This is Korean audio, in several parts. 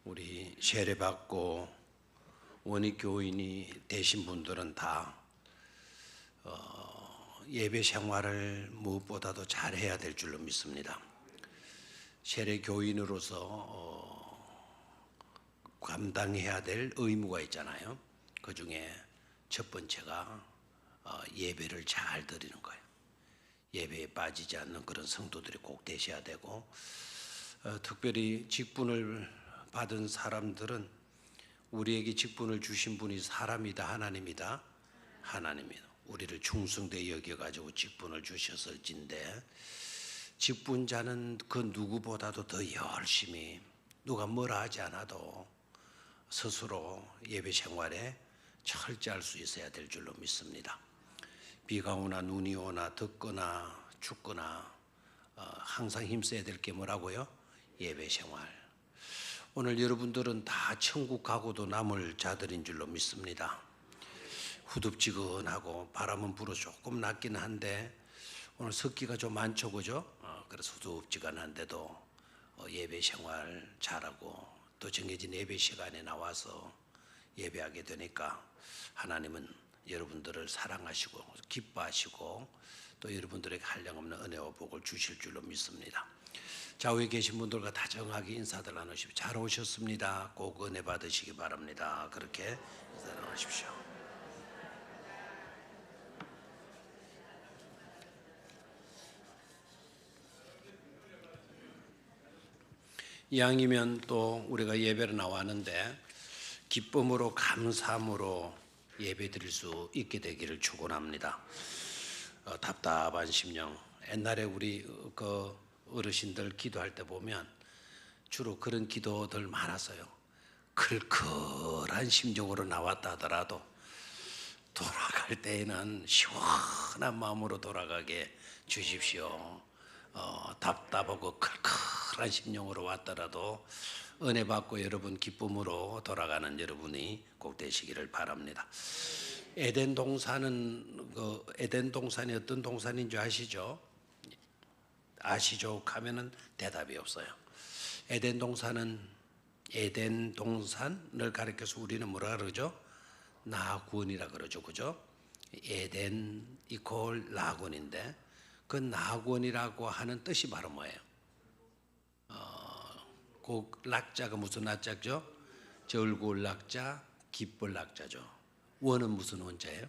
우리 세례받고 원익교인이 되신 분들은 다 예배 생활을 무엇보다도 잘해야 될 줄로 믿습니다. 세례교인으로서 감당해야 될 의무가 있잖아요. 그 중에 첫 번째가 예배를 잘 드리는 거예요. 예배에 빠지지 않는 그런 성도들이 꼭 되셔야 되고, 특별히 직분을 받은 사람들은 우리에게 직분을 주신 분이 사람이다, 하나님이다? 하나님이다. 우리를 충성되게 여겨가지고 직분을 주셨을진데, 직분자는 그 누구보다도 더 열심히, 누가 뭐라 하지 않아도 스스로 예배 생활에 철저할 수 있어야 될 줄로 믿습니다. 비가 오나 눈이 오나 덥거나 춥거나 항상 힘써야 될 게 뭐라고요? 예배 생활. 오늘 여러분들은 다 천국 가고도 남을 자들인 줄로 믿습니다. 후덥지근하고 바람은 불어 조금 낮긴 한데 오늘 습기가 좀 많죠, 그죠? 그래서 후덥지근한데도 예배 생활 잘하고 또 정해진 예배 시간에 나와서 예배하게 되니까 하나님은 여러분들을 사랑하시고 기뻐하시고 또 여러분들에게 한량없는 은혜와 복을 주실 줄로 믿습니다. 좌우에 계신 분들과 다정하게 인사들 나누십시오. 잘 오셨습니다. 꼭 은혜 받으시기 바랍니다. 그렇게 인사 나누십시오. 이왕이면 또 우리가 예배를 나왔는데 기쁨으로 감사함으로 예배 드릴 수 있게 되기를 축원합니다. 답답한 심령, 옛날에 우리 어르신들 기도할 때 보면 주로 그런 기도들 많았어요. 클클한 심정으로 나왔다 하더라도 돌아갈 때에는 시원한 마음으로 돌아가게 주십시오. 답답하고 클클한 심령으로 왔더라도 은혜 받고 여러분 기쁨으로 돌아가는 여러분이 꼭 되시기를 바랍니다. 에덴 동산은 에덴 동산이 어떤 동산인 줄 아시죠? 아시죠? 하면은 대답이 없어요. 에덴 동산을 가리켜서 우리는 뭐라 그러죠? 나군이라 그러죠, 그죠? 에덴 이퀄 나군인데 그 나군이라고 하는 뜻이 바로 뭐예요? 그 낙자가 무슨 낙자죠? 절구울 낙자, 기쁠 낙자죠. 원은 무슨 원자예요?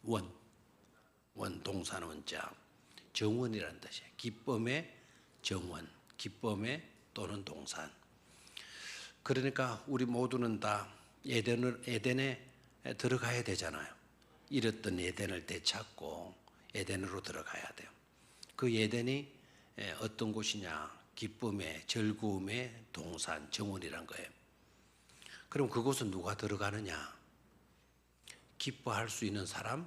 원 동산 원자. 정원이라는 뜻이에요. 기쁨의 정원, 기쁨의 또는 동산. 그러니까 우리 모두는 다 에덴에 들어가야 되잖아요. 잃었던 에덴을 되찾고 에덴으로 들어가야 돼요. 그 에덴이 어떤 곳이냐? 기쁨의, 즐거움의 동산, 정원이란 거예요. 그럼 그곳은 누가 들어가느냐? 기뻐할 수 있는 사람,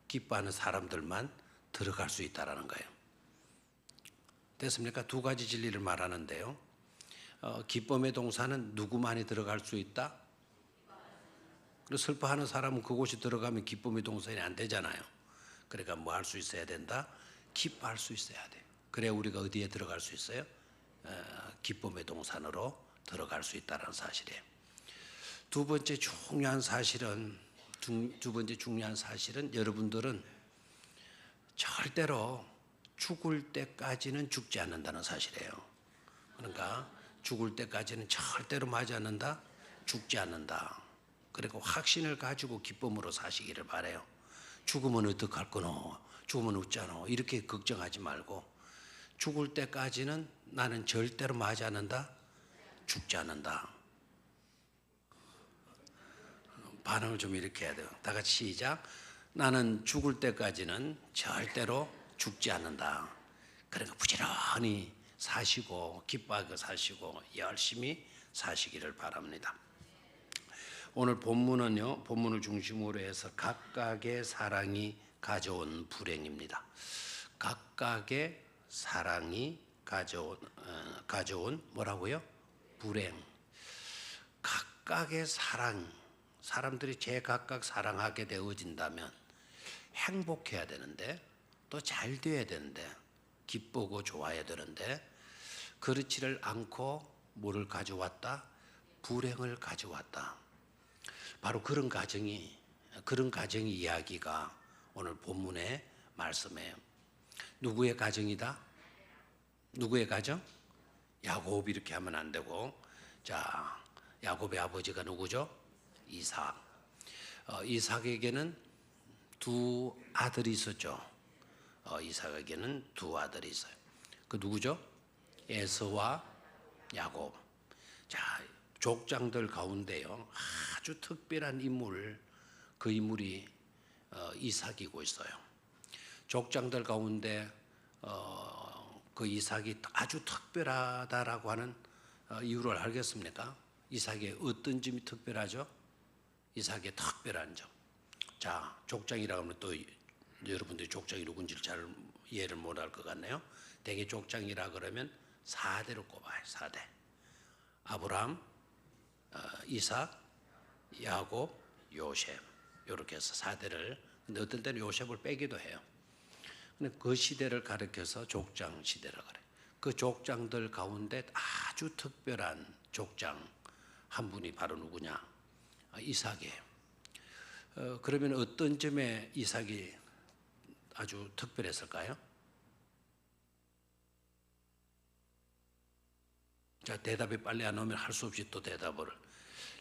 기뻐하는 사람들만 들어갈 수 있다라는 거예요. 됐습니까? 두 가지 진리를 말하는데요. 기쁨의 동산은 누구만이 들어갈 수 있다? 그리고 슬퍼하는 사람은 그곳이 들어가면 기쁨의 동산이 안 되잖아요. 그러니까 뭐 할 수 있어야 된다? 기뻐할 수 있어야 돼. 그래야 우리가 어디에 들어갈 수 있어요? 기쁨의 동산으로 들어갈 수 있다는 사실이에요. 두 번째 중요한 사실은 여러분들은 절대로 죽을 때까지는 죽지 않는다는 사실이에요. 그러니까 죽을 때까지는 절대로 맞지 않는다, 죽지 않는다. 그리고 확신을 가지고 기쁨으로 사시기를 바라요. 죽으면 어떡할 거노? 죽으면 어쩌노? 이렇게 걱정하지 말고 죽을 때까지는 나는 절대로 맞지 않는다, 죽지 않는다. 반응을 좀 이렇게 해야 돼요. 다 같이 시작. 나는 죽을 때까지는 절대로 죽지 않는다. 그러니까 부지런히 사시고 기뻐하게 사시고 열심히 사시기를 바랍니다. 오늘 본문을 중심으로 해서 각각의 사랑이 가져온 불행입니다. 각각의 사랑이 가져온 뭐라고요? 불행. 각각의 사람들이 제각각 사랑하게 되어진다면 행복해야 되는데 또 잘 돼야 되는데 기쁘고 좋아야 되는데 그렇지를 않고 뭐를 가져왔다? 불행을 가져왔다. 바로 그런 가정이 이야기가 오늘 본문의 말씀이에요. 누구의 가정이다? 누구의 가정? 야곱 이렇게 하면 안 되고, 자, 야곱의 아버지가 누구죠? 이삭. 이삭에게는 두 아들이 있었죠. 이삭에게는 두 아들이 있어요. 그 누구죠? 에서와 야곱. 자, 족장들 가운데요, 아주 특별한 인물, 그 인물이 이삭이고 있어요. 족장들 가운데 그 이삭이 아주 특별하다라고 하는 이유를 알겠습니까? 이삭의 어떤 점이 특별하죠? 이삭의 특별한 점. 자, 족장이라고 하면 또 여러분들이 족장이 누군지를 잘 이해를 못할 것 같네요. 대개 족장이라 그러면 4대로 꼽아요. 4대. 아브라함, 이삭, 야곱, 요셉. 이렇게 해서 4대를, 근데 어떤 때는 요셉을 빼기도 해요. 근데 그 시대를 가리켜서 족장 시대라 그래요. 그 족장들 가운데 아주 특별한 족장 한 분이 바로 누구냐? 이삭이에요. 그러면 어떤 점에 이삭이 아주 특별했을까요? 자, 대답이 빨리 안 오면 할 수 없이 또 대답을.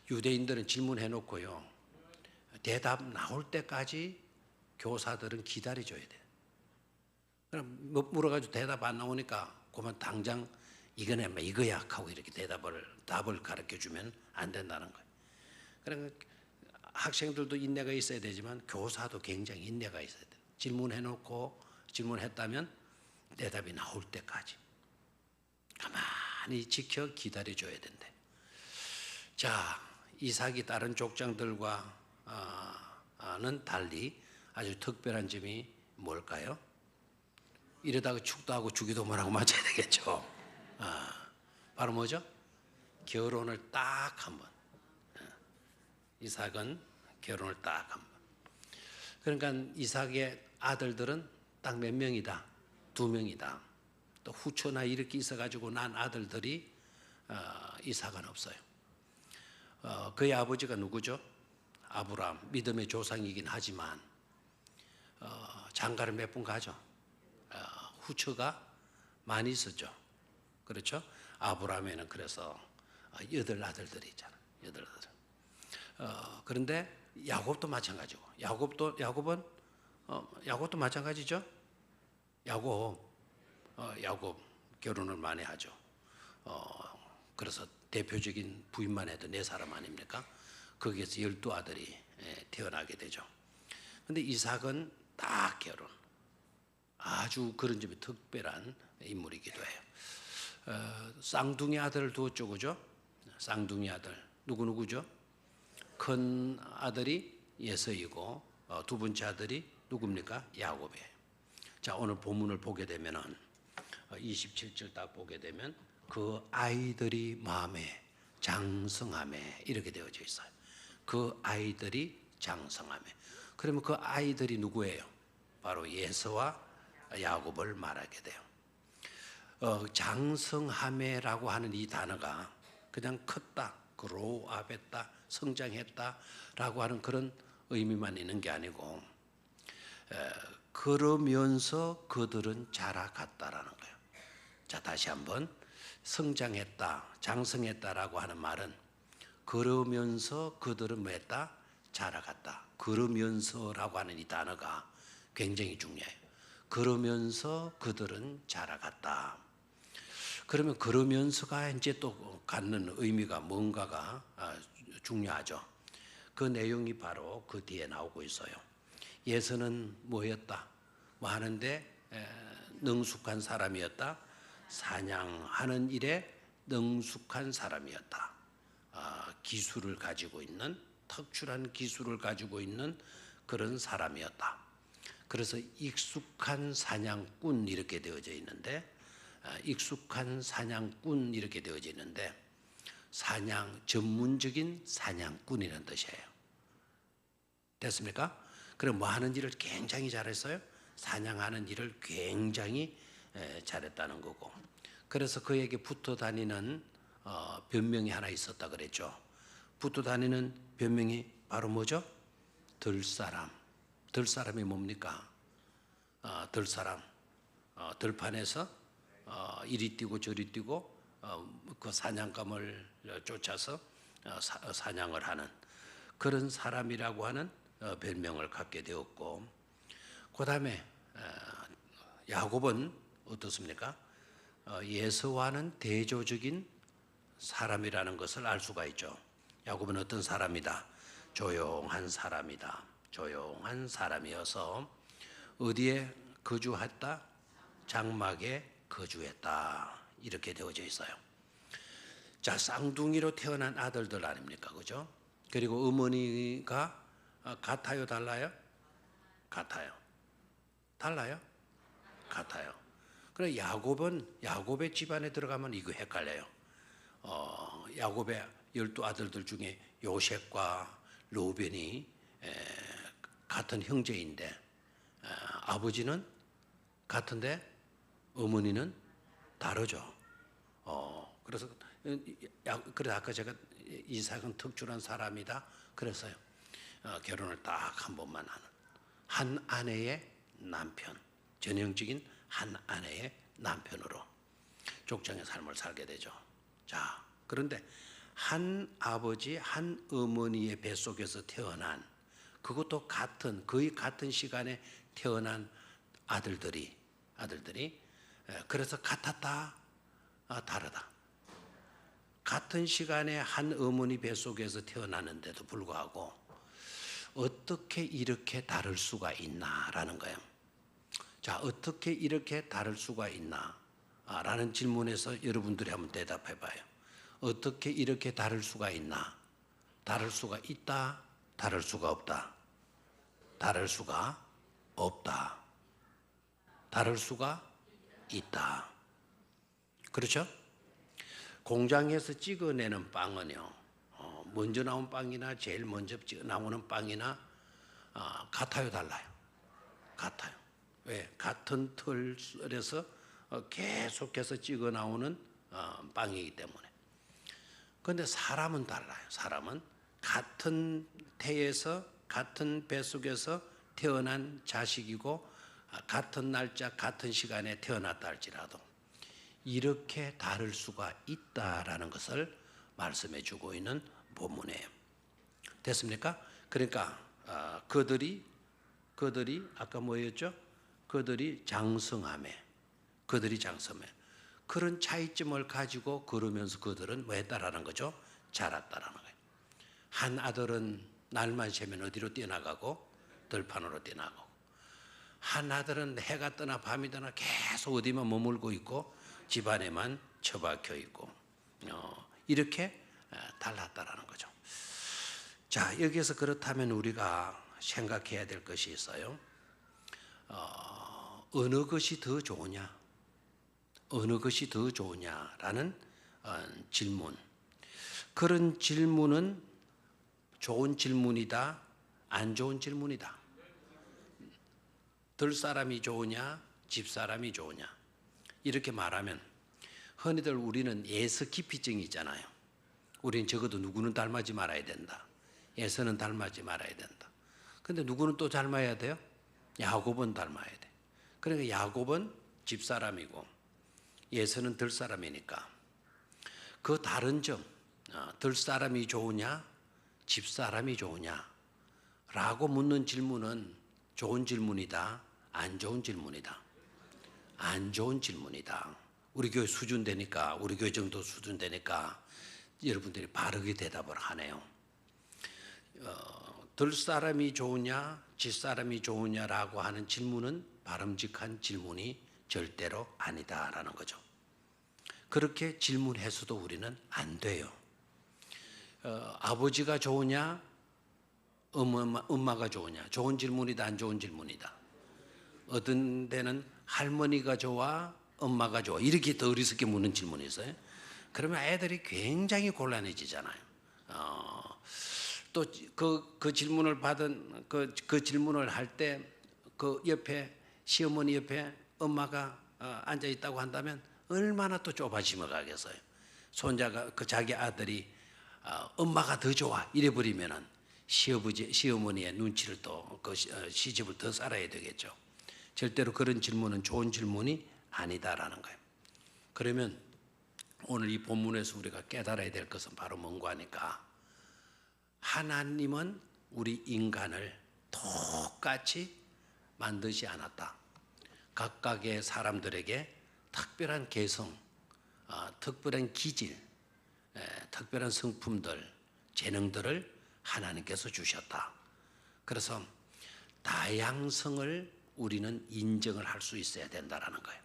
유대인들은 질문해 놓고요, 대답 나올 때까지 교사들은 기다려줘야 돼. 그럼 물어가지고 대답 안 나오니까 그만 당장 이거네, 이거야 하고 이렇게 답을 가르쳐 주면 안 된다는 거예요. 그러니까 학생들도 인내가 있어야 되지만 교사도 굉장히 인내가 있어야 돼요. 질문해 놓고 질문했다면 대답이 나올 때까지 가만히 지켜 기다려 줘야 된대. 자, 이삭이 다른 족장들과는 달리 아주 특별한 점이 뭘까요? 이러다가 축도하고 주기도 뭐라고 맞아야 되겠죠. 바로 뭐죠? 결혼을 딱 한 번. 이삭은 결혼을 딱 한 번. 그러니까 이삭의 아들들은 딱 몇 명이다? 2명이다. 또 후처나 이렇게 있어가지고 난 아들들이 이삭은 없어요. 그의 아버지가 누구죠? 아브라함, 믿음의 조상이긴 하지만 장가를 몇 번 가죠. 후처가 많이 있었죠. 그렇죠? 아브라함에는 그래서 8 아들들이 있잖아. 8 아들. 그런데 야곱도 마찬가지고. 야곱도 마찬가지죠. 야곱 결혼을 많이 하죠. 그래서 대표적인 부인만 해도 4사람 아닙니까? 거기에서 12아들이 태어나게 되죠. 근데 이삭은 딱 결혼. 아주 그런 점이 특별한 인물이기도 해요. 쌍둥이 아들을 두었죠, 그죠? 쌍둥이 아들 누구죠? 큰 아들이 예서이고 두 번째 아들이 누굽니까? 야곱이에요. 자, 오늘 본문을 보게 되면은 27절 딱 보게 되면 그 아이들이 마음에 장성함에 이렇게 되어져 있어요. 그 아이들이 장성함에. 그러면 그 아이들이 누구예요? 바로 예서와 야곱을 말하게 돼요. 장성함에라고 하는 이 단어가 그냥 컸다, 그로우업했다, 성장했다라고 하는 그런 의미만 있는 게 아니고, 그러면서 그들은 자라갔다라는 거예요. 자, 다시 한번 성장했다, 장성했다라고 하는 말은 그러면서 그들은 뭐 했다? 자라갔다. 그러면서라고 하는 이 단어가 굉장히 중요해요. 그러면서 그들은 자라갔다. 그러면 그러면서가 이제 또 갖는 의미가 뭔가가 중요하죠. 그 내용이 바로 그 뒤에 나오고 있어요. 예서는 뭐였다? 뭐 하는데 능숙한 사람이었다. 사냥하는 일에 능숙한 사람이었다. 기술을 가지고 있는, 특출한 기술을 가지고 있는 그런 사람이었다. 그래서 익숙한 사냥꾼 이렇게 되어져 있는데, 익숙한 사냥꾼 이렇게 되어져 있는데, 전문적인 사냥꾼이라는 뜻이에요. 됐습니까? 그럼 뭐 하는 일을 굉장히 잘했어요? 사냥하는 일을 굉장히 잘했다는 거고. 그래서 그에게 붙어 다니는 변명이 하나 있었다 그랬죠. 붙어 다니는 변명이 바로 뭐죠? 들사람. 들사람이 뭡니까? 들사람. 들판에서 이리 뛰고 저리 뛰고 그 사냥감을 쫓아서 사냥을 하는 그런 사람이라고 하는 별명을 갖게 되었고, 그 다음에 야곱은 어떻습니까? 예수와는 대조적인 사람이라는 것을 알 수가 있죠. 야곱은 어떤 사람이다? 조용한 사람이다. 조용한 사람이어서 어디에 거주했다? 장막에 거주했다. 이렇게 되어져 있어요. 자, 쌍둥이로 태어난 아들들 아닙니까? 그죠? 그리고 어머니가 같아요, 달라요? 같아요. 달라요? 같아요. 그래 야곱의 집안에 들어가면 이거 헷갈려요. 야곱의 12아들들 중에 요셉과 로벤이 같은 형제인데 아버지는 같은데 어머니는 다르죠. 그래서 아까 제가 이삭은 특출한 사람이다 그랬어요. 결혼을 딱 한 번만 하는 한 아내의 남편, 전형적인 한 아내의 남편으로 족장의 삶을 살게 되죠. 자, 그런데 한 아버지, 한 어머니의 뱃속에서 태어난, 그것도 거의 같은 시간에 태어난 아들들이 그래서 같았다, 다르다. 같은 시간에 한 어머니 뱃속에서 태어나는데도 불구하고 어떻게 이렇게 다를 수가 있나라는 거예요. 자, 어떻게 이렇게 다를 수가 있나? 라는 질문에서 여러분들이 한번 대답해 봐요. 어떻게 이렇게 다를 수가 있나? 다를 수가 있다, 다를 수가 없다. 다를 수가 없다. 다를 수가 있다. 그렇죠? 공장에서 찍어내는 빵은요, 먼저 나온 빵이나 제일 먼저 나오는 빵이나 같아요, 달라요? 같아요. 왜? 같은 틀에서 계속해서 찍어 나오는 빵이기 때문에. 그런데 사람은 달라요. 사람은 같은 태에서 같은 뱃속에서 태어난 자식이고 같은 날짜 같은 시간에 태어났다 할지라도 이렇게 다를 수가 있다라는 것을 말씀해 주고 있는 본문이에요. 됐습니까? 그러니까 그들이 아까 뭐였죠? 그들이 장성함에 그런 차이점을 가지고 걸으면서 그들은 뭐 했다라는 거죠? 자랐다라는 거예요. 한 아들은 날만 새면 어디로 뛰어나가고 들판으로 뛰어나가고, 한 아들은 해가 뜨나 밤이 뜨나 계속 어디만 머물고 있고 집안에만 처박혀 있고, 이렇게 달랐다라는 거죠. 자, 여기에서 그렇다면 우리가 생각해야 될 것이 있어요. 어느 것이 더 좋으냐? 어느 것이 더 좋으냐라는 질문. 그런 질문은 좋은 질문이다, 안 좋은 질문이다. 들 사람이 좋으냐, 집 사람이 좋으냐. 이렇게 말하면 흔히들 우리는 예서 기피증이 있잖아요. 우리는 적어도 누구는 닮아지 말아야 된다. 예서는 닮아지 말아야 된다. 근데 누구는 또 닮아야 돼요? 야곱은 닮아야 돼. 그러니까 야곱은 집 사람이고 예서는 들 사람이니까 그 다른 점, 들 사람이 좋으냐, 집 사람이 좋으냐 라고 묻는 질문은 좋은 질문이다, 안 좋은 질문이다. 안 좋은 질문이다. 우리 교회 수준 되니까, 우리 교회 정도 수준 되니까 여러분들이 바르게 대답을 하네요. 들 사람이 좋으냐, 집 사람이 좋으냐라고 하는 질문은 바람직한 질문이 절대로 아니다라는 거죠. 그렇게 질문해서도 우리는 안 돼요. 아버지가 좋으냐, 엄마가 좋으냐, 좋은 질문이다, 안 좋은 질문이다. 어떤 데는 할머니가 좋아, 엄마가 좋아, 이렇게 더 어리석게 묻는 질문이 있어요. 그러면 애들이 굉장히 곤란해지잖아요. 또 그 질문을 받은 그 질문을 할 때 그 옆에 시어머니 옆에 엄마가 앉아 있다고 한다면 얼마나 또 좁아지며 가겠어요. 손자가 그 자기 아들이 엄마가 더 좋아 이래 버리면은 시어머니의 눈치를 또 그 시집을 더 살아야 되겠죠. 절대로 그런 질문은 좋은 질문이 아니다라는 거예요. 그러면 오늘 이 본문에서 우리가 깨달아야 될 것은 바로 뭔가 하니까 하나님은 우리 인간을 똑같이 만드지 않았다. 각각의 사람들에게 특별한 개성, 특별한 기질, 특별한 성품들, 재능들을 하나님께서 주셨다. 그래서 다양성을 우리는 인정을 할 수 있어야 된다라는 거예요.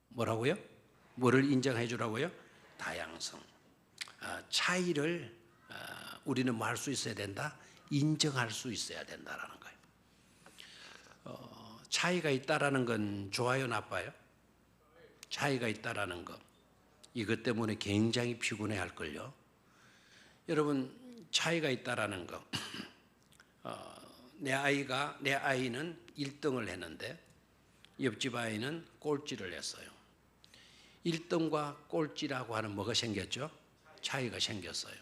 뭐라고요? 뭐를 인정해 주라고요? 다양성. 차이를 우리는 뭐 할 수 있어야 된다? 인정할 수 있어야 된다라는 거예요. 차이가 있다라는 건 좋아요, 나빠요? 차이가 있다라는 거. 이것 때문에 굉장히 피곤해 할 걸요. 여러분, 차이가 있다라는 거. 내 아이는 1등을 했는데 옆집 아이는 꼴찌를 했어요. 1등과 꼴찌라고 하는 뭐가 생겼죠? 차이가 생겼어요.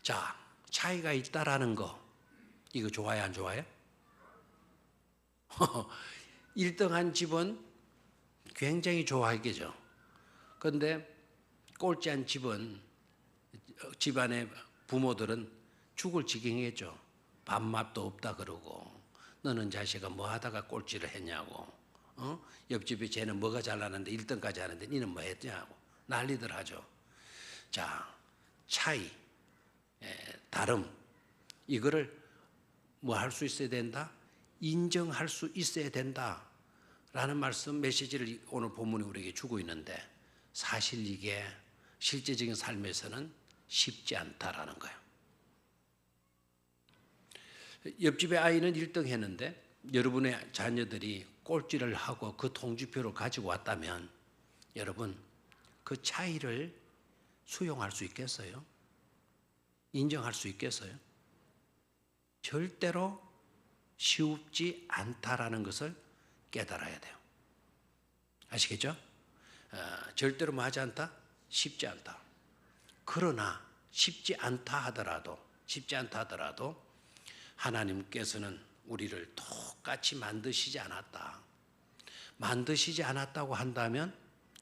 자, 차이가 있다라는 거, 이거 좋아요, 안 좋아요? 1등한 집은 굉장히 좋아하겠죠. 그런데 꼴찌한 집안의 부모들은 죽을 지경이겠죠. 밥맛도 없다 그러고, 너는 자식아 뭐 하다가 꼴찌를 했냐고, 옆집에 쟤는 뭐가 잘나는데 1등까지 하는데 니는 뭐 했냐고 난리들 하죠. 자, 차이, 다름, 이거를 뭐 할 수 있어야 된다? 인정할 수 있어야 된다 라는 말씀, 메시지를 오늘 본문이 우리에게 주고 있는데, 사실 이게 실제적인 삶에서는 쉽지 않다라는 거예요. 옆집의 아이는 1등 했는데 여러분의 자녀들이 꼴찌를 하고 그 통지표를 가지고 왔다면 여러분, 그 차이를 수용할 수 있겠어요? 인정할 수 있겠어요? 절대로 쉽지 않다라는 것을 깨달아야 돼요. 아시겠죠? 절대로 뭐 하지 않다? 쉽지 않다. 그러나 쉽지 않다 하더라도 하나님께서는 우리를 똑같이 만드시지 않았다. 만드시지 않았다고 한다면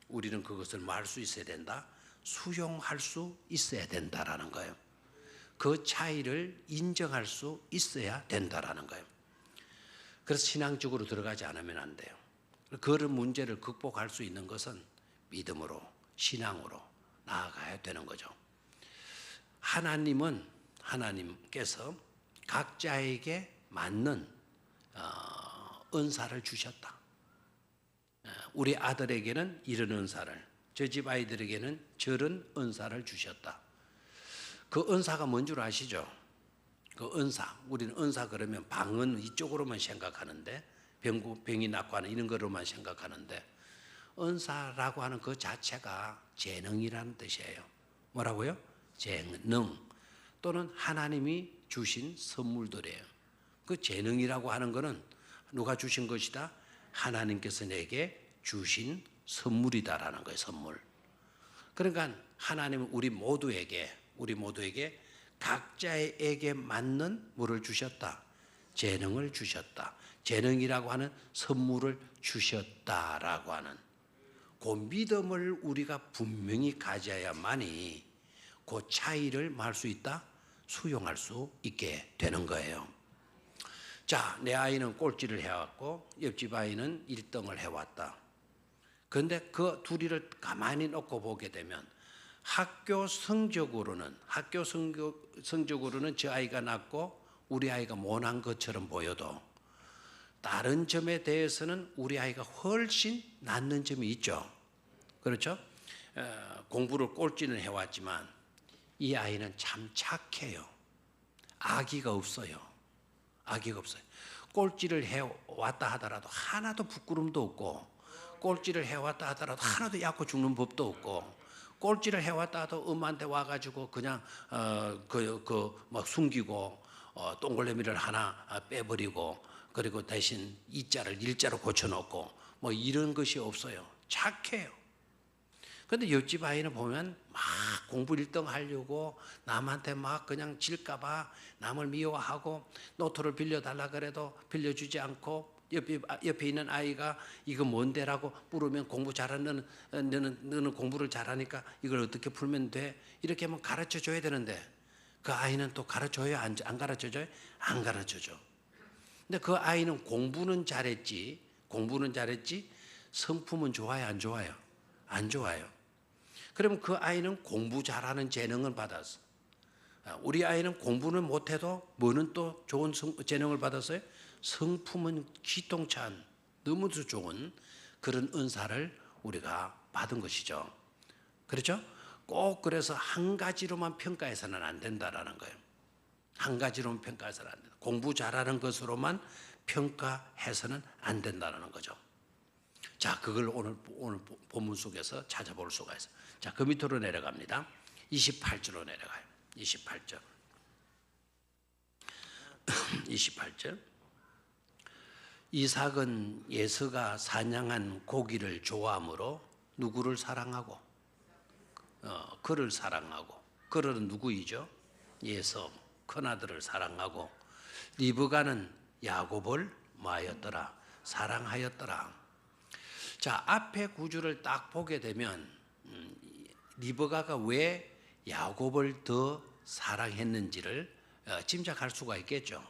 우리는 그것을 뭐 할 수 있어야 된다? 수용할 수 있어야 된다라는 거예요. 그 차이를 인정할 수 있어야 된다라는 거예요. 그래서 신앙적으로 들어가지 않으면 안 돼요. 그런 문제를 극복할 수 있는 것은 믿음으로, 신앙으로 나아가야 되는 거죠. 하나님께서 각자에게 맞는 은사를 주셨다. 우리 아들에게는 이런 은사를, 저 집 아이들에게는 저런 은사를 주셨다. 그 은사가 뭔 줄 아시죠? 그 은사, 우리는 은사 그러면 방언 이쪽으로만 생각하는데, 병이 낫고 하는 이런 거로만 생각하는데, 은사라고 하는 그 자체가 재능이라는 뜻이에요. 뭐라고요? 재능 또는 하나님이 주신 선물들이에요. 그 재능이라고 하는 것은 누가 주신 것이다? 하나님께서 내게 주신 선물이다라는 거예요. 선물. 그러니까 하나님은 우리 모두에게 각자에게 맞는 뭐를 주셨다? 재능을 주셨다. 재능이라고 하는 선물을 주셨다라고 하는 그 믿음을 우리가 분명히 가져야만이 그 차이를 말 수 있다? 수용할 수 있게 되는 거예요. 자, 내 아이는 꼴찌를 해왔고 옆집 아이는 1등을 해왔다. 그런데 그 둘이를 가만히 놓고 보게 되면 학교 성적으로는 저 아이가 낫고 우리 아이가 못한 것처럼 보여도 다른 점에 대해서는 우리 아이가 훨씬 낫는 점이 있죠. 그렇죠? 공부를 꼴찌는 해왔지만 이 아이는 참 착해요. 악의가 없어요. 꼴찌를 해왔다 하더라도 하나도 부끄럼도 없고, 꼴찌를 해왔다 하더라도 하나도 약고 죽는 법도 없고, 꼴찌를 해왔다 하도 엄마한테 와가지고 그냥 막 숨기고 동글레미를 하나 빼버리고, 그리고 대신 이자를 일자로 고쳐놓고 뭐 이런 것이 없어요. 착해요. 근데 옆집 아이는 보면 막 공부 1등 하려고 남한테 막 그냥 질까봐 남을 미워하고 노트를 빌려달라 그래도 빌려주지 않고 옆에 있는 아이가 이거 뭔데라고 물으면 공부 잘하는 너는 공부를 잘하니까 이걸 어떻게 풀면 돼? 이렇게 하면 가르쳐 줘야 되는데 그 아이는 또 가르쳐요? 안 가르쳐 줘요? 안 가르쳐 줘. 근데 그 아이는 공부는 잘했지 성품은 좋아요? 안 좋아요? 안 좋아요. 그러면 그 아이는 공부 잘하는 재능을 받았어. 우리 아이는 공부는 못해도 뭐는 또 좋은 재능을 받았어요? 성품은 기똥찬 너무도 좋은 그런 은사를 우리가 받은 것이죠. 그렇죠? 꼭 그래서 한 가지로만 평가해서는 안 된다라는 거예요. 한 가지로만 평가해서는 안 된다. 공부 잘하는 것으로만 평가해서는 안 된다는 거죠. 자, 그걸 오늘 본문 속에서 찾아볼 수가 있어요. 자, 그 밑으로 내려갑니다. 28절로 내려가요. 28절. 28절. 이삭은 예서가 사냥한 고기를 좋아하므로 누구를 사랑하고 그를 사랑하고 그는 누구이죠? 예서 큰아들을 사랑하고 리브가는 야곱을 뭐하였더라? 사랑하였더라. 자, 앞에 구절을 딱 보게 되면 리브가가 왜 야곱을 더 사랑했는지를 짐작할 수가 있겠죠.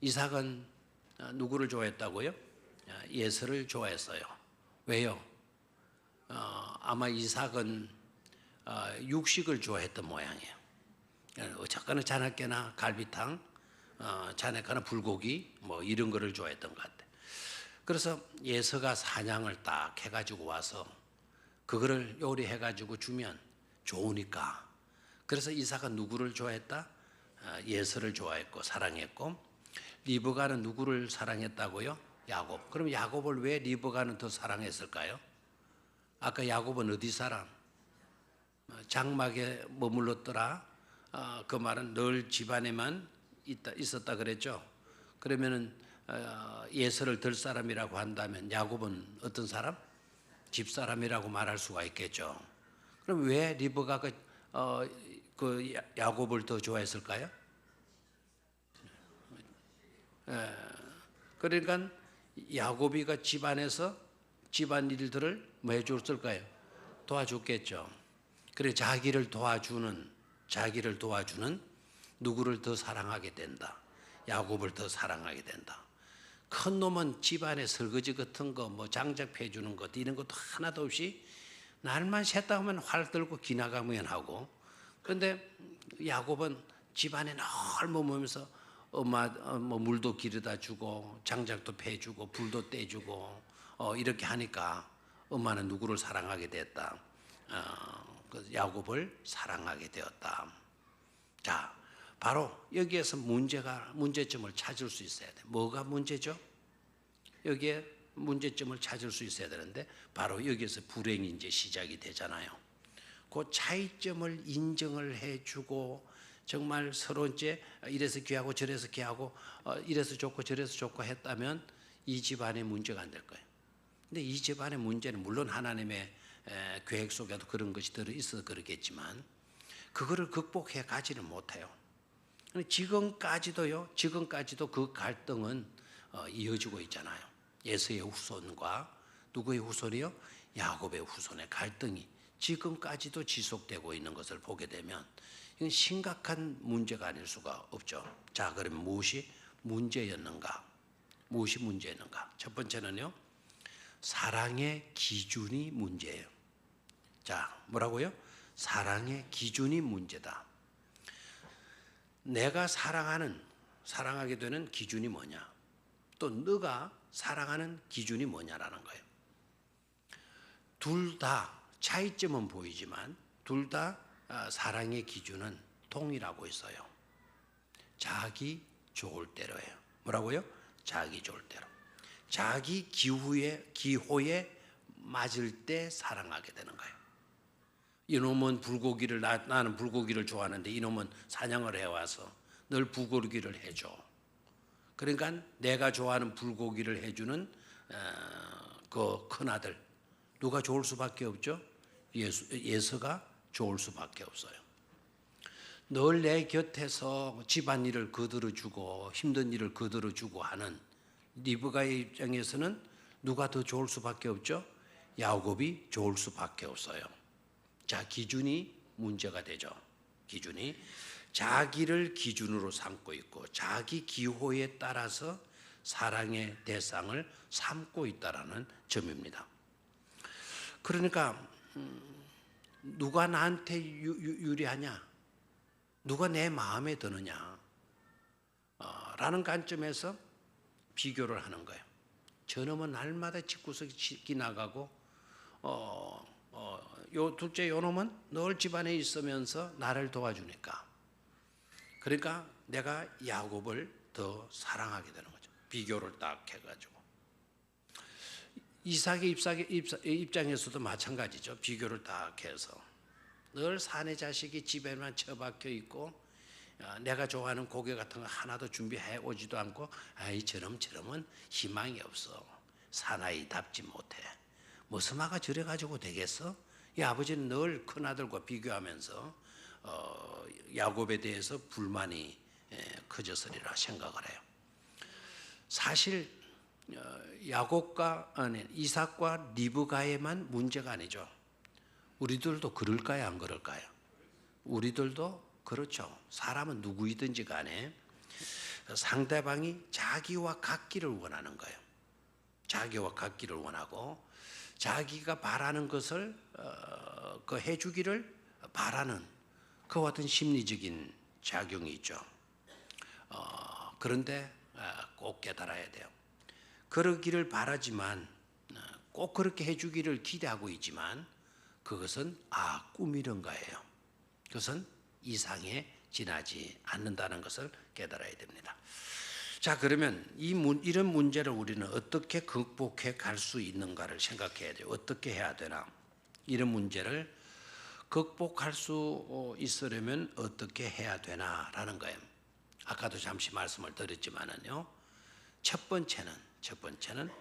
이삭은 누구를 좋아했다고요? 예서를 좋아했어요. 왜요? 아마 이삭은 육식을 좋아했던 모양이에요. 어쨌거나 자네께나 갈비탕, 자네께나 불고기 뭐 이런 거를 좋아했던 것 같아요. 그래서 예서가 사냥을 딱 해가지고 와서 그거를 요리해가지고 주면 좋으니까. 그래서 이삭은 누구를 좋아했다? 예서를 좋아했고 사랑했고, 리브가는 누구를 사랑했다고요? 야곱. 그럼 야곱을 왜 리브가는 더 사랑했을까요? 아까 야곱은 어디 사람? 장막에 머물렀더라. 그 말은 늘 집안에만 있었다 그랬죠. 그러면은 예서를 들 사람이라고 한다면 야곱은 어떤 사람? 집 사람이라고 말할 수가 있겠죠. 그럼 왜 리브가가 그 야곱을 더 좋아했을까요? 그러니까 야곱이가 집안에서 집안 일들을 뭐 해줬을까요? 도와줬겠죠. 그래 자기를 도와주는 누구를 더 사랑하게 된다. 야곱을 더 사랑하게 된다. 큰 놈은 집안에 설거지 같은 거 뭐 장작패 주는 것 이런 것도 하나도 없이 날만 샜다 하면 활 들고 기나가면 하고, 그런데 야곱은 집안에 늘 머무면서 엄마 뭐 물도 기르다 주고 장작도 패주고 불도 떼주고 이렇게 하니까 엄마는 누구를 사랑하게 됐다? 그 야곱을 사랑하게 되었다. 자, 바로 여기에서 문제점을 찾을 수 있어야 돼. 뭐가 문제죠? 여기에 문제점을 찾을 수 있어야 되는데 바로 여기에서 불행이 이제 시작이 되잖아요. 그 차이점을 인정을 해주고 정말 서로 이제 이래서 귀하고 저래서 귀하고 이래서 좋고 저래서 좋고 했다면 이 집안의 문제가 안 될 거예요. 근데 이 집안의 문제는 물론 하나님의 계획 속에도 그런 것이 들어있어 그러겠지만 그거를 극복해 가지는 못해요. 지금까지도 그 갈등은 이어지고 있잖아요. 예서의 후손과 누구의 후손이요? 야곱의 후손의 갈등이 지금까지도 지속되고 있는 것을 보게 되면 이건 심각한 문제가 아닐 수가 없죠. 자, 그러면 무엇이 문제였는가? 첫 번째는요, 사랑의 기준이 문제예요. 자, 뭐라고요? 사랑의 기준이 문제다. 내가 사랑하게 되는 기준이 뭐냐? 또 너가 사랑하는 기준이 뭐냐라는 거예요. 둘 다 차이점은 보이지만 둘 다 사랑의 기준은 동일하고 있어요. 자기 좋을 대로예요. 뭐라고요? 자기 좋을 대로. 자기 기호에 맞을 때 사랑하게 되는 거예요. 이놈은 나는 불고기를 좋아하는데 이놈은 사냥을 해와서 늘 불고기를 해줘. 그러니까 내가 좋아하는 불고기를 해주는 그 큰아들, 누가 좋을 수밖에 없죠? 예서가 좋을 수밖에 없어요. 늘 내 곁에서 집안일을 거들어주고 힘든 일을 거들어주고 하는 리브가의 입장에서는 누가 더 좋을 수밖에 없죠? 야곱이 좋을 수밖에 없어요. 자, 기준이 문제가 되죠. 기준이 자기를 기준으로 삼고 있고 자기 기호에 따라서 사랑의 대상을 삼고 있다라는 점입니다. 그러니까 누가 나한테 유리하냐, 누가 내 마음에 드느냐 라는 관점에서 비교를 하는 거예요. 저놈은 날마다 집구석에 지나가고 요 둘째 요놈은 늘 집안에 있으면서 나를 도와주니까, 그러니까 내가 야곱을 더 사랑하게 되는 거죠. 비교를 딱 해가지고. 이삭의 입장에서도 마찬가지죠. 비교를 딱 해서 늘 사내 자식이 집에만 처박혀 있고 내가 좋아하는 고기 같은 거 하나도 준비해 오지도 않고, 아이 저놈은 희망이 없어, 사나이답지 못해, 무슨 마가 저래 가지고 되겠어? 이 아버지는 늘 큰아들과 비교하면서 야곱에 대해서 불만이 커졌으리라 생각을 해요. 사실 이삭과 리브가에만 문제가 아니죠. 우리들도 그럴까요, 안 그럴까요? 우리들도 그렇죠. 사람은 누구이든지 간에 상대방이 자기와 같기를 원하는 거예요. 자기와 같기를 원하고 자기가 바라는 것을 그 해주기를 바라는 그와 같은 심리적인 작용이 있죠. 그런데 꼭 깨달아야 돼요. 그러기를 바라지만 꼭 그렇게 해주기를 기대하고 있지만 그것은 꿈이런 거예요. 그것은 이상에 지나지 않는다는 것을 깨달아야 됩니다. 자, 그러면 이런 문제를 우리는 어떻게 극복해 갈 수 있는가를 생각해야 돼요. 어떻게 해야 되나? 이런 문제를 극복할 수 있으려면 어떻게 해야 되나라는 거예요. 아까도 잠시 말씀을 드렸지만은요. 첫 번째는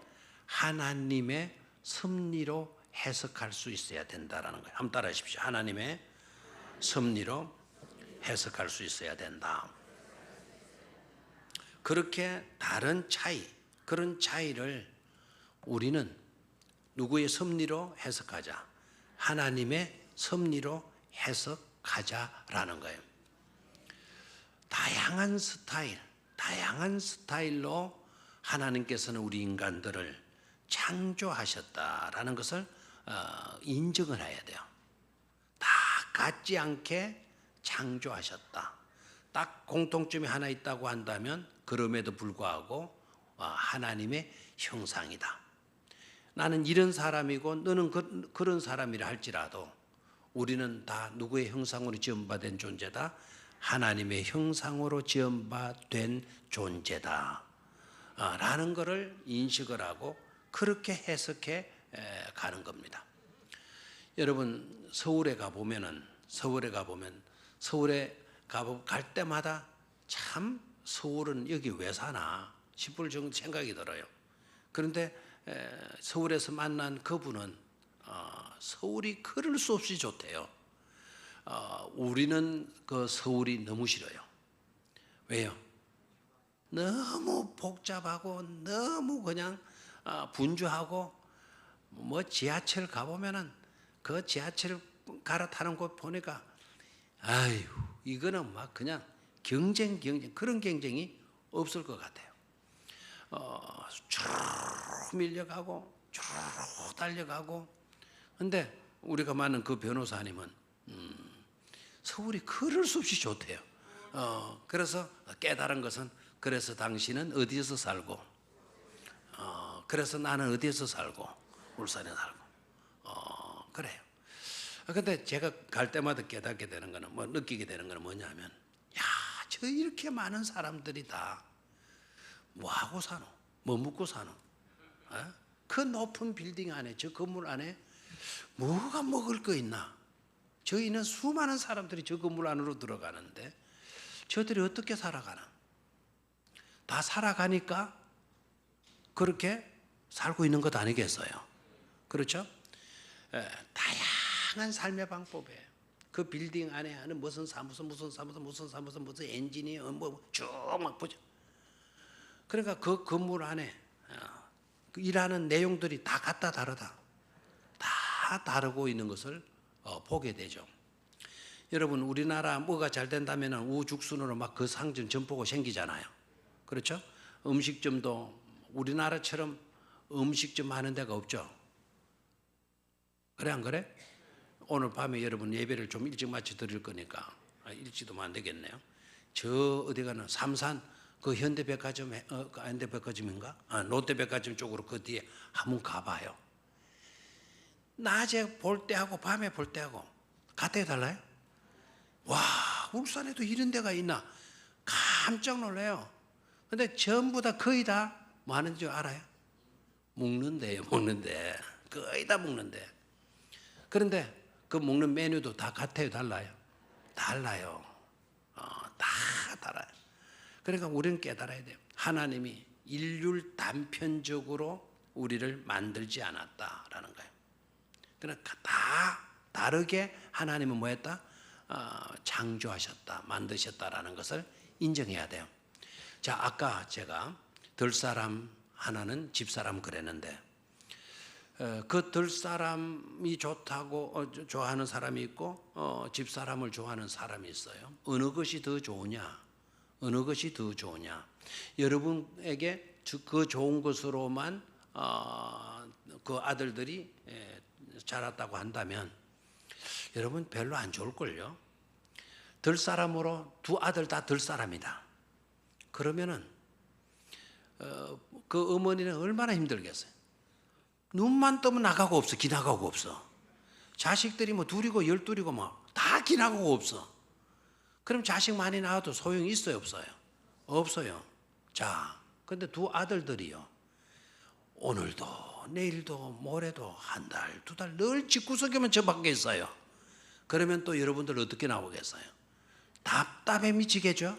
하나님의 섭리로 해석할 수 있어야 된다라는 거예요. 한번 따라하십시오. 하나님의 섭리로 해석할 수 있어야 된다. 그렇게 다른 차이, 그런 차이를 우리는 누구의 섭리로 해석하자? 하나님의 섭리로 해석하자라는 거예요. 다양한 스타일로 하나님께서는 우리 인간들을 창조하셨다라는 것을 인정을 해야 돼요. 다 같지 않게 창조하셨다. 딱 공통점이 하나 있다고 한다면 그럼에도 불구하고 하나님의 형상이다. 나는 이런 사람이고 너는 그런 사람이라 할지라도 우리는 다 누구의 형상으로 지음받은 존재다? 하나님의 형상으로 지음받은 존재다 라는 것을 인식을 하고 그렇게 해석해 가는 겁니다. 여러분 서울에 가보면 갈 때마다 참 서울은 여기 왜 사나 싶을 정도 생각이 들어요. 그런데 서울에서 만난 그분은 서울이 그럴 수 없이 좋대요. 우리는 그 서울이 너무 싫어요. 왜요? 너무 복잡하고 너무 그냥 분주하고 뭐 지하철 가보면은 그 지하철 갈아타는 곳 보니까 아유 이거는 막 그냥 경쟁 그런 경쟁이 없을 것 같아요. 쭉 밀려가고 쭉 달려가고. 근데 우리가 만난 그 변호사님은 서울이 그럴 수 없이 좋대요. 그래서 깨달은 것은 그래서 당신은 어디에서 살고 그래서 나는 어디에서 살고 울산에 살고 그래요. 근데 제가 갈 때마다 깨닫게 되는 거는 느끼게 되는 거는 뭐냐면 저 이렇게 많은 사람들이 다 뭐하고 사노? 뭐 묻고 사노? 그 높은 빌딩 안에 저 건물 안에 뭐가 먹을 거 있나? 저희는 수많은 사람들이 저 건물 안으로 들어가는데 저들이 어떻게 살아가나? 다 살아가니까 그렇게 살고 있는 것 아니겠어요? 그렇죠? 다양한 삶의 방법이에요. 그 빌딩 안에 하는 무슨 사무소 무슨 엔지니어 쭉 막 보죠. 그러니까 그 건물 안에 일하는 내용들이 다 같다 다르다. 다 다르고 있는 것을 보게 되죠. 여러분 우리나라 뭐가 잘 된다면 우죽순으로 막 그 상점 점포가 생기잖아요. 그렇죠? 음식점도 우리나라처럼 음식점 하는 데가 없죠. 그래 안 그래? 오늘 밤에 여러분 예배를 좀 일찍 마쳐 드릴 거니까 일찍도 안 되겠네요. 저 어디 가는 삼산 그 현대백화점 현대백화점인가? 롯데백화점 쪽으로 그 뒤에 한번 가봐요. 낮에 볼 때하고 밤에 볼 때하고 같아 달라요? 와, 울산에도 이런 데가 있나? 깜짝 놀래요. 근데 전부 다 거의 다 뭐 하는 줄 알아요? 먹는데요, 먹는데. 거의 다 먹는데. 그런데 그 먹는 메뉴도 다 같아요, 달라요? 달라요. 다 달라요. 그러니까 우리는 깨달아야 돼요. 하나님이 인류를 단편적으로 우리를 만들지 않았다라는 거예요. 그러니까 다 다르게 하나님은 뭐 했다? 창조하셨다, 만드셨다라는 것을 인정해야 돼요. 자, 아까 제가 들사람 하나는 집사람 그랬는데 그 들사람이 좋다고 좋아하는 사람이 있고 집사람을 좋아하는 사람이 있어요. 어느 것이 더 좋으냐? 어느 것이 더 좋으냐? 여러분에게 그 좋은 것으로만 그 아들들이 자랐다고 한다면 여러분 별로 안 좋을걸요. 들사람으로 두 아들 다 들사람이다. 그러면은 그 어머니는 얼마나 힘들겠어요. 눈만 뜨면 나가고 없어. 기나가고 없어. 자식들이 뭐 둘이고 열둘이고 뭐 다 기나가고 없어. 그럼 자식 많이 낳아도 소용이 있어요 없어요? 없어요. 자, 근데 두 아들들이요, 오늘도 내일도 모레도 한 달, 두 달 늘 집구석에만 저 밖에 있어요. 그러면 또 여러분들 어떻게 나오겠어요? 답답해 미치겠죠?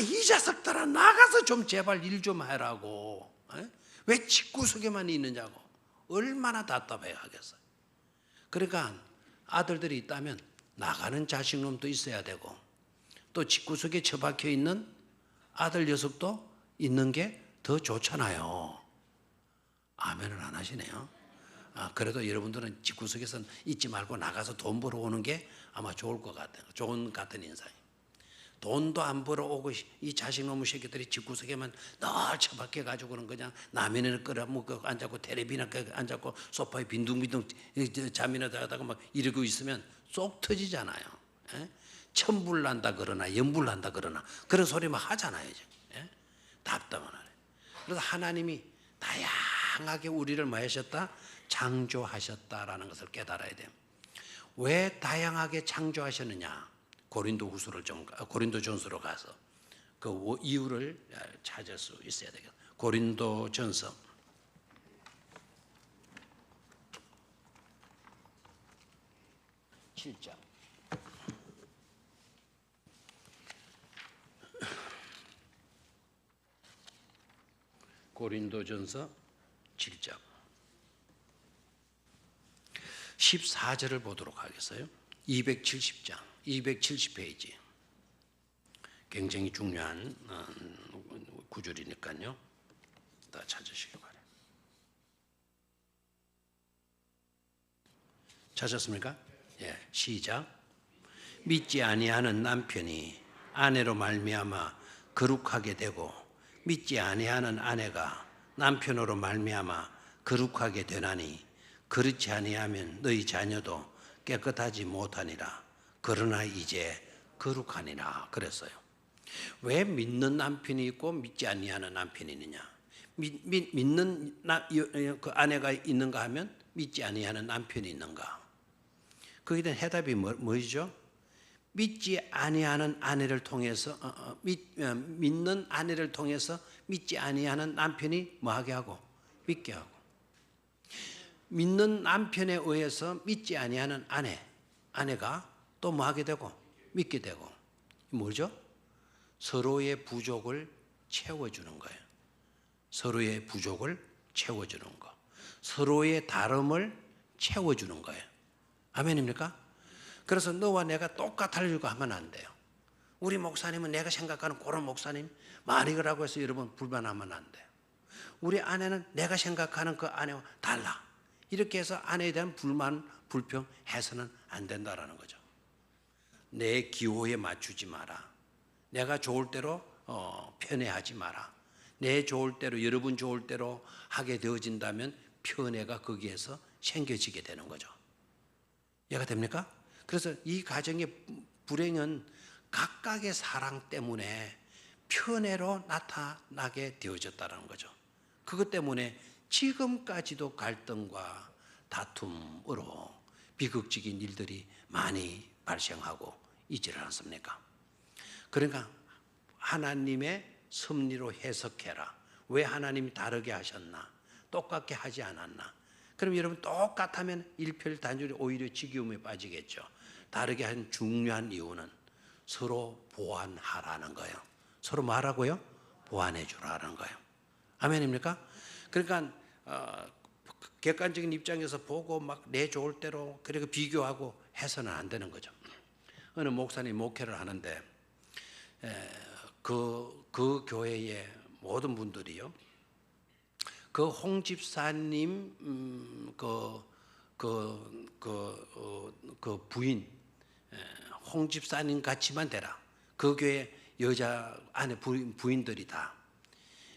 이 자식들아 나가서 좀 제발 일 좀 해라고. 왜 집구석에만 있느냐고. 얼마나 답답해 하겠어요. 그러니까 아들들이 있다면 나가는 자식놈도 있어야 되고 또 집구석에 처박혀 있는 아들 녀석도 있는 게 더 좋잖아요. 아멘을 안 하시네요. 그래도 여러분들은 집구석에서 있지 말고 나가서 돈 벌어오는 게 아마 좋을 것 같아요. 좋은 같은 인상이. 돈도 안 벌어오고 이 자식놈의 새끼들이 집구석에만 늘 처박혀 가지고는 그냥 라면을 끓여 먹고 앉았고 텔레비나 앉았고 소파에 빈둥빈둥 잠이나 자다가 막 이러고 있으면 쏙 터지잖아요. 천불 난다 그러나 연불 난다 그러나 그런 소리 막 하잖아요. 답답하네. 그래서 하나님이 다양하게 우리를 뭐 하셨다? 창조하셨다라는 것을 깨달아야 돼요. 왜 다양하게 창조하셨느냐? 고린도전서로 가서 그 이유를 찾을 수 있어야 되겠다. 고린도전서 7장. 고린도전서 7장 14절을 보도록 하겠어요. 270장 270페이지. 굉장히 중요한 구절이니까요. 다 찾으시기 바랍니다. 찾았습니까? 예, 시작. 믿지 아니하는 남편이 아내로 말미암아 거룩하게 되고 믿지 아니하는 아내가 남편으로 말미암아 거룩하게 되나니 그렇지 아니하면 너희 자녀도 깨끗하지 못하니라. 그러나 이제 거룩하니라 그랬어요. 왜 믿는 남편이 있고 믿지 아니하는 남편이 있느냐? 믿는 그 아내가 있는가 하면 믿지 아니하는 남편이 있는가? 거기에 대한 해답이 뭐죠? 믿지 아니하는 아내를 통해서 믿는 아내를 통해서 믿지 아니하는 남편이 뭐하게 하고 믿게 하고, 믿는 남편에 의해서 믿지 아니하는 아내가 또 뭐하게 되고 믿게 되고. 뭐죠? 서로의 부족을 채워주는 거예요. 서로의 부족을 채워주는 거, 서로의 다름을 채워주는 거예요. 아멘입니까? 그래서 너와 내가 똑같으려고 하면 안 돼요. 우리 목사님은 내가 생각하는 그런 목사님 말이라고 해서 여러분 불만하면 안 돼요. 우리 아내는 내가 생각하는 그 아내와 달라. 이렇게 해서 아내에 대한 불만, 불평 해서는 안 된다라는 거죠. 내 기호에 맞추지 마라. 내가 좋을 대로 편애하지 마라. 내 좋을 대로, 여러분 좋을 대로 하게 되어진다면 편애가 거기에서 생겨지게 되는 거죠. 이해가 됩니까? 그래서 이 가정의 불행은 각각의 사랑 때문에 편애로 나타나게 되어졌다는 거죠. 그것 때문에 지금까지도 갈등과 다툼으로 비극적인 일들이 많이 발생하고 있지를 않습니까? 그러니까 하나님의 섭리로 해석해라. 왜 하나님이 다르게 하셨나? 똑같게 하지 않았나? 그럼 여러분 똑같으면 일편단심이 오히려 지겨움에 빠지겠죠. 다르게 한 중요한 이유는 서로 보완하라는 거예요. 서로 말하고요? 보완해 주라는 거예요. 아멘입니까? 그러니까 객관적인 입장에서 보고 막 내 좋을 대로 그리고 비교하고 해서는 안 되는 거죠. 어느 목사님 목회를 하는데 그 교회의 모든 분들이요, 그 홍 집사님 그 부인 홍 집사님 같이만 되라. 그 교회 여자 아내 부인들이 다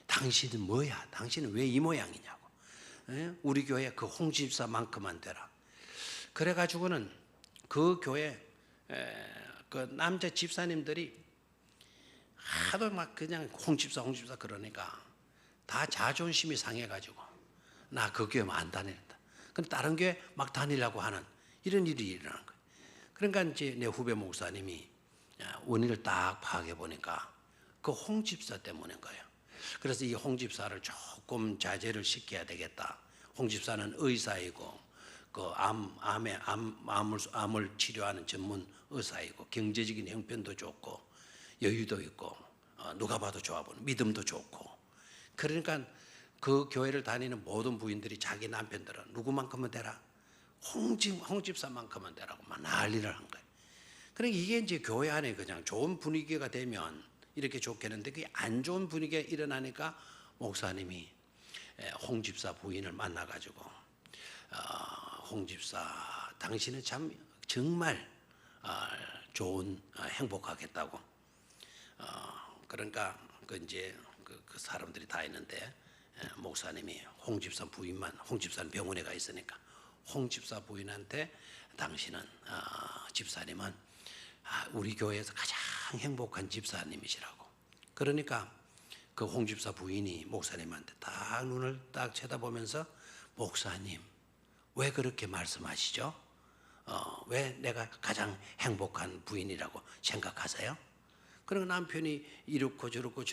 당신은 뭐야? 당신은 왜 이 모양이냐고. 우리 교회 그 홍 집사만큼만 되라. 그래가지고는 그 교회 그 남자 집사님들이 하도 막 그냥 홍 집사 그러니까 다 자존심이 상해가지고 나 그 교회 안 다닌다. 근데 다른 교회 막 다니려고 하는 이런 일이 일어나는 거예요. 그러니까 이제 내 후배 목사님이 원인을 딱 파악해 보니까 그 홍 집사 때문인 거예요. 그래서 이 홍 집사를 조금 자제를 시켜야 되겠다. 홍 집사는 의사이고 그 암을 치료하는 전문 의사이고 경제적인 형편도 좋고 여유도 있고 누가 봐도 좋아 보는 믿음도 좋고, 그러니까 그 교회를 다니는 모든 부인들이 자기 남편들은 누구만큼은 되라? 홍 집사만큼은 되라고 막 난리를 한 거예요. 그러니까 이게 이제 교회 안에 그냥 좋은 분위기가 되면 이렇게 좋겠는데 그게 안 좋은 분위기가 일어나니까 목사님이 홍 집사 부인을 만나가지고 홍 집사 당신은 참 정말 좋은 행복하겠다고. 그러니까 그 이제 그 사람들이 다 있는데 목사님이 홍 집사 부인만, 홍 집사는 병원에 가 있으니까 홍 집사 부인한테 당신은 집사님은 우리 교회에서 가장 행복한 집사님이시라고. 그러니까 그 홍 집사 부인이 목사님한테 딱 눈을 딱 쳐다보면서 목사님 왜 그렇게 말씀하시죠? 왜 내가 가장 행복한 부인이라고 생각하세요? 그리고 남편이 이렇고 저렇고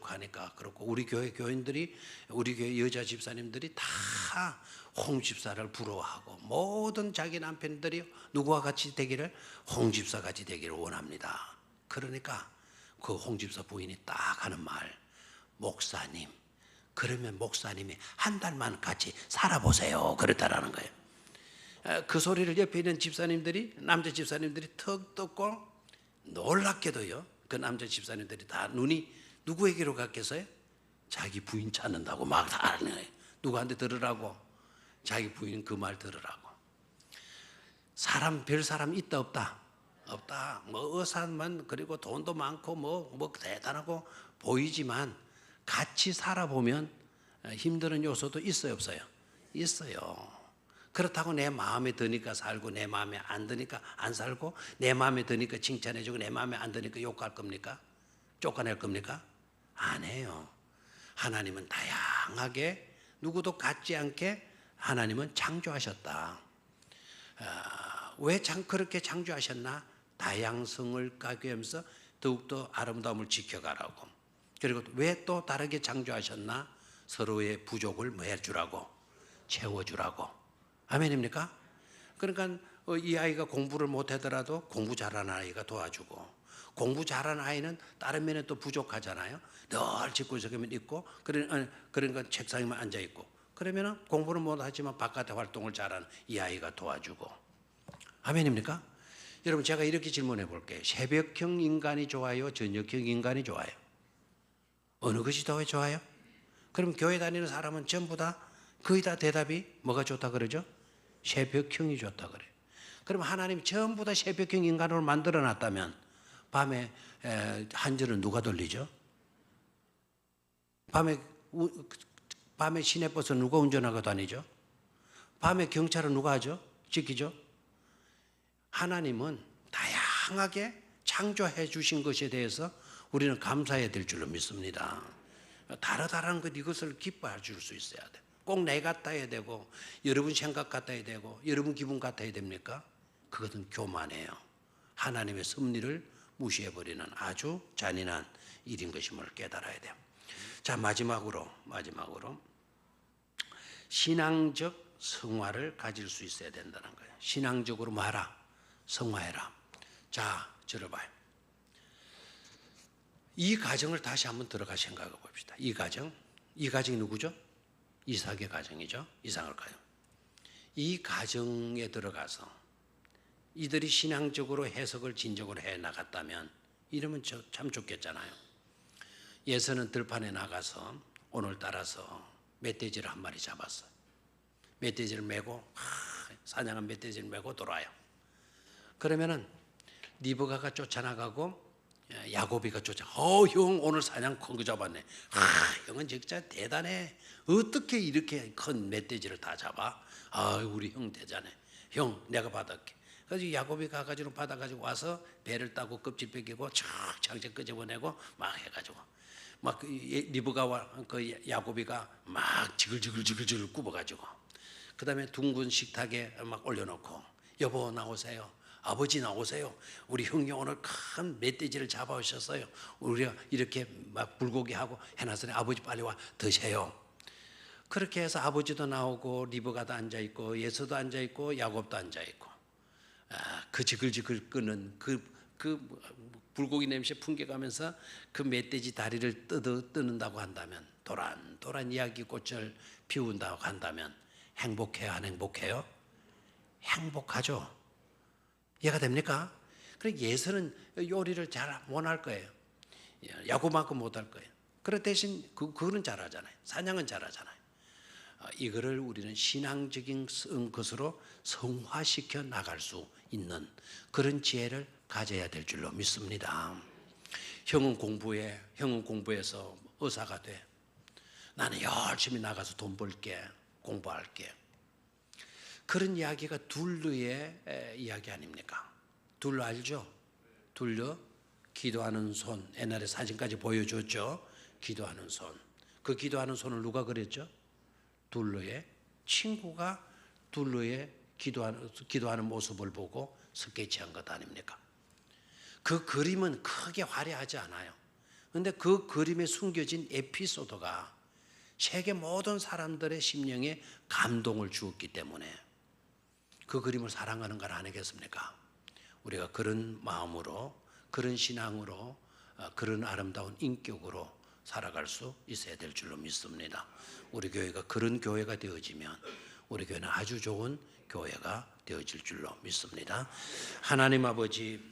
하니까 그렇고 우리 교회 교인들이, 우리 교회 여자 집사님들이 다 홍 집사를 부러워하고 모든 자기 남편들이 누구와 같이 되기를, 홍 집사 같이 되기를 원합니다. 그러니까 그 홍 집사 부인이 딱 하는 말, 목사님 그러면 목사님이 한 달만 같이 살아보세요 그랬다라는 거예요. 그 소리를 옆에 있는 집사님들이, 남자 집사님들이 턱 떴고 놀랍게도요, 그 남자 집사님들이 다 눈이 누구에게로 갔겠어요? 자기 부인 찾는다고 막 다 하는 거예요. 누구한테 들으라고? 자기 부인 그 말 들으라고. 사람 별 사람 있다 없다? 없다. 뭐 의사만 그리고 돈도 많고 뭐 대단하고 보이지만 같이 살아보면 힘드는 요소도 있어요 없어요? 있어요. 그렇다고 내 마음에 드니까 살고 내 마음에 안 드니까 안 살고 내 마음에 드니까 칭찬해주고 내 마음에 안 드니까 욕할 겁니까? 쫓아낼 겁니까? 안 해요. 하나님은 다양하게 누구도 같지 않게 하나님은 창조하셨다. 왜 그렇게 창조하셨나? 다양성을 가게하면서 더욱더 아름다움을 지켜가라고. 그리고 왜 또 다르게 창조하셨나? 서로의 부족을 뭐 해주라고? 채워주라고. 아멘입니까? 그러니까 이 아이가 공부를 못하더라도 공부 잘하는 아이가 도와주고, 공부 잘하는 아이는 다른 면에 또 부족하잖아요. 늘 집구석에만 있고 그러니까 책상에만 앉아있고, 그러면 공부는 못하지만 바깥에 활동을 잘하는 이 아이가 도와주고, 아멘입니까? 여러분 제가 이렇게 질문해 볼게요. 새벽형 인간이 좋아요? 저녁형 인간이 좋아요? 어느 것이 더 좋아요? 그럼 교회 다니는 사람은 전부 다 거의 다 대답이 뭐가 좋다 그러죠? 새벽형이 좋다 그래요. 그럼 하나님이 전부 다 새벽형 인간으로 만들어 놨다면 밤에 한절은 누가 돌리죠? 밤에 시내버스 누가 운전하고 다니죠? 밤에 경찰은 누가 하죠? 지키죠? 하나님은 다양하게 창조해 주신 것에 대해서 우리는 감사해야 될 줄로 믿습니다. 다르다는 것 이것을 기뻐해 줄 수 있어야 돼. 꼭 내 같아야 되고 여러분 생각 같아야 되고 여러분 기분 같아야 됩니까? 그것은 교만이에요. 하나님의 섭리를 무시해버리는 아주 잔인한 일인 것임을 깨달아야 돼요. 자, 마지막으로 신앙적 성화를 가질 수 있어야 된다는 거예요. 신앙적으로 말아, 성화해라. 자, 들어봐요. 이 가정을 다시 한번 들어가 생각해 봅시다. 이 가정이 누구죠? 이삭의 가정이죠. 이삭의 가정. 이 가정에 들어가서 이들이 신앙적으로 해석을 진정으로 해 나갔다면 이러면 참 좋겠잖아요. 예서는 들판에 나가서 오늘따라서 멧돼지를 한 마리 잡았어요. 멧돼지를 메고 사냥한 멧돼지를 메고 돌아요. 그러면은 리브가가 쫓아나가고 야곱이가 형 오늘 사냥 큰 거 잡았네. 형은 진짜 대단해. 어떻게 이렇게 큰 멧돼지를 다 잡아? 우리 형 대단해. 형 내가 받을게. 그래서 야곱이 가가지고 받아가지고 와서 배를 따고 껍질 벗기고 창제 끄집어내고 막 해가지고 막 리브가와 그 야곱이가 막 지글지글 굽어가지고 그 다음에 둥근 식탁에 막 올려놓고 여보 나오세요. 아버지 나오세요. 우리 형이 오늘 큰 멧돼지를 잡아오셨어요. 우리가 이렇게 막 불고기하고 해놨으니 아버지 빨리 와 드세요. 그렇게 해서 아버지도 나오고 리브가도 앉아있고 예서도 앉아있고 야곱도 앉아있고 그 지글지글 끄는 그 불고기 냄새 풍겨가면서 그 멧돼지 다리를 뜯는다고 한다면 도란도란 이야기꽃을 피운다고 한다면 행복해요? 안 행복해요? 행복하죠. 이해가 됩니까? 그리고 예서는 요리를 잘 못할 거예요. 야곱만큼 못할 거예요. 그런 대신 그거는 잘하잖아요. 사냥은 잘하잖아요. 이거를 우리는 신앙적인 것으로 성화시켜 나갈 수 있는 그런 지혜를 가져야 될 줄로 믿습니다. 형은 공부해서 의사가 돼. 나는 열심히 나가서 돈 벌게, 공부할게. 그런 이야기가 둘러의 이야기 아닙니까? 둘러 알죠? 둘러 기도하는 손. 옛날에 사진까지 보여줬죠. 기도하는 손. 그 기도하는 손을 누가 그렸죠? 둘러의 친구가 둘러의 기도하는 모습을 보고 스케치한 것 아닙니까? 그 그림은 크게 화려하지 않아요. 그런데 그 그림에 숨겨진 에피소드가 세계 모든 사람들의 심령에 감동을 주었기 때문에 그 그림을 사랑하는 건 아니겠습니까? 우리가 그런 마음으로, 그런 신앙으로, 그런 아름다운 인격으로 살아갈 수 있어야 될 줄로 믿습니다. 우리 교회가 그런 교회가 되어지면 우리 교회는 아주 좋은 교회가 되어질 줄로 믿습니다. 하나님 아버지